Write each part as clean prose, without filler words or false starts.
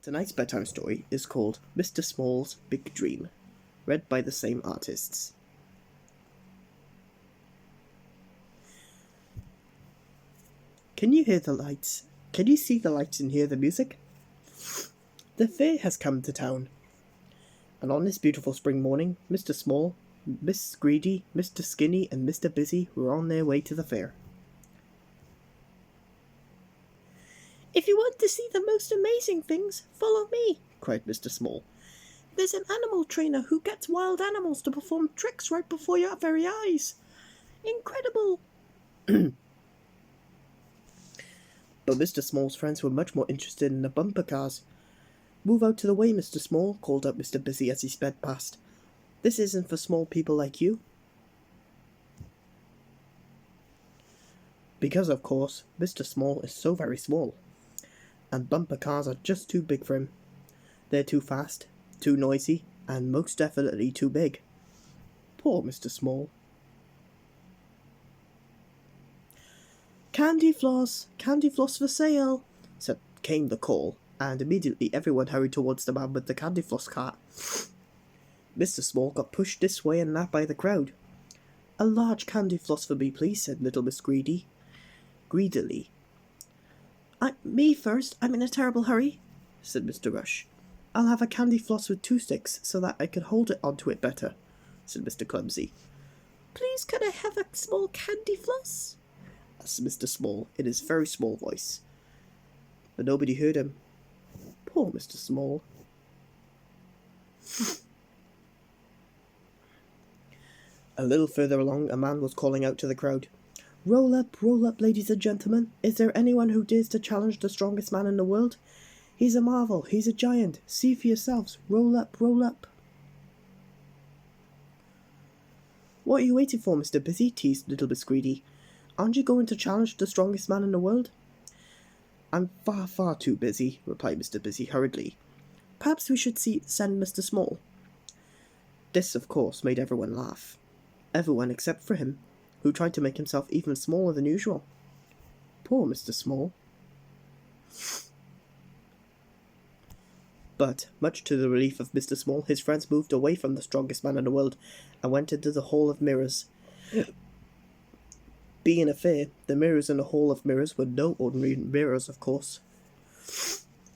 Tonight's bedtime story is called Mr. Small's Big Dream, read by the same artists. Can you hear the lights? Can you see the lights and hear the music? The fair has come to town. And on this beautiful spring morning, Mr. Small, Miss Greedy, Mr. Skinny, and Mr. Busy were on their way to the fair. "If you want to see the most amazing things, follow me," cried Mr. Small. "There's an animal trainer who gets wild animals to perform tricks right before your very eyes. Incredible!" But Mr. Small's friends were much more interested in the bumper cars. "Move out to the way, Mr. Small," called out Mr. Busy as he sped past. "This isn't for small people like you." Because, of course, Mr. Small is so very small, and bumper cars are just too big for him. They're too fast, too noisy, and most definitely too big. Poor Mr. Small. Candy floss for sale," came the call, and immediately everyone hurried towards the man with the candy floss cart. Mr. Small got pushed this way and that by the crowd. "A large candy floss for me, please," said little Miss Greedily. Me first, I'm in a terrible hurry," said Mr. Rush. "I'll have a candy floss with 2 sticks so that I can hold it onto it better," said Mr. Clumsy. "Please could I have a small candy floss?" asked Mr. Small in his very small voice. But nobody heard him. Poor Mr. Small. A little further along, a man was calling out to the crowd, roll up, ladies and gentlemen. Is there anyone who dares to challenge the strongest man in the world? He's a marvel, he's a giant. See for yourselves. Roll up, roll up." "What are you waiting for, Mr. Busy?" teased little Miss Greedy. "Aren't you going to challenge the strongest man in the world?" "I'm far, far too busy," replied Mr. Busy hurriedly. "Perhaps we should send Mr. Small." This, of course, made everyone laugh. Everyone except for him, who tried to make himself even smaller than usual. Poor Mr. Small. But, much to the relief of Mr. Small, his friends moved away from the strongest man in the world and went into the Hall of Mirrors. Being a fair, the mirrors in the Hall of Mirrors were no ordinary mirrors, of course,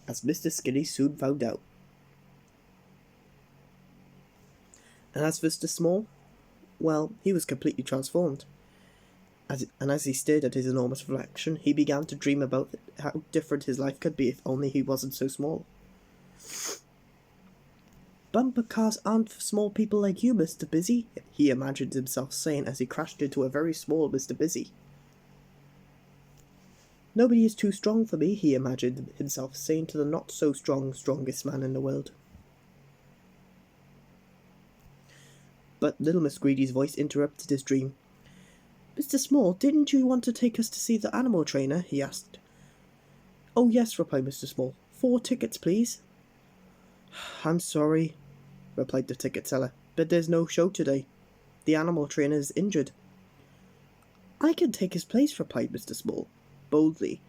as Mr. Skinny soon found out. And as for Mr. Small, well, he was completely transformed. As he stared at his enormous reflection, he began to dream about how different his life could be if only he wasn't so small. "Bumper cars aren't for small people like you, Mr. Busy," he imagined himself saying as he crashed into a very small Mr. Busy. "Nobody is too strong for me," he imagined himself saying to the not-so-strong strongest man in the world. But little Miss Greedy's voice interrupted his dream. "Mr. Small, didn't you want to take us to see the animal trainer?" he asked. "Oh, yes," replied Mr. Small. 4 tickets, please." "I'm sorry," replied the ticket seller, "but there's no show today. The animal trainer is injured." "I can take his place," replied Mr. Small, boldly.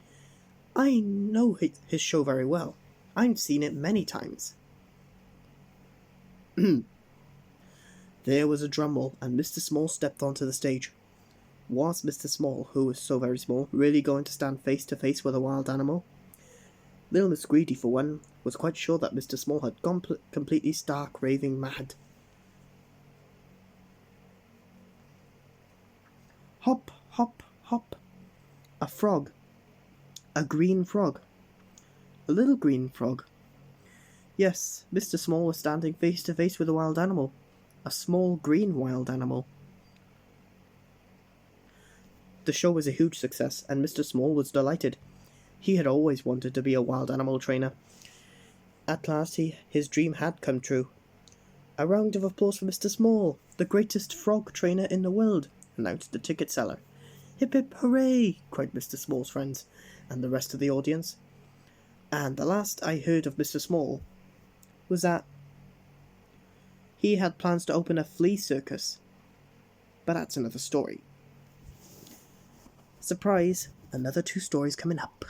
"I know his show very well. I've seen it many times." There was a drum roll, and Mr. Small stepped onto the stage. Was Mr. Small, who was so very small, really going to stand face to face with a wild animal? Little Miss Greedy, for one, was quite sure that Mr. Small had gone completely stark, raving mad. Hop, hop, hop. A frog. A green frog. A little green frog. Yes, Mr. Small was standing face to face with a wild animal. A small green wild animal. The show was a huge success, and Mr. Small was delighted. He had always wanted to be a wild animal trainer. At last his dream had come true. "A round of applause for Mr. Small, the greatest frog trainer in the world," announced the ticket seller. "Hip hip hooray!" cried Mr. Small's friends, and the rest of the audience. And the last I heard of Mr. Small was that he had plans to open a flea circus. But that's another story. Surprise! Another 2 stories coming up.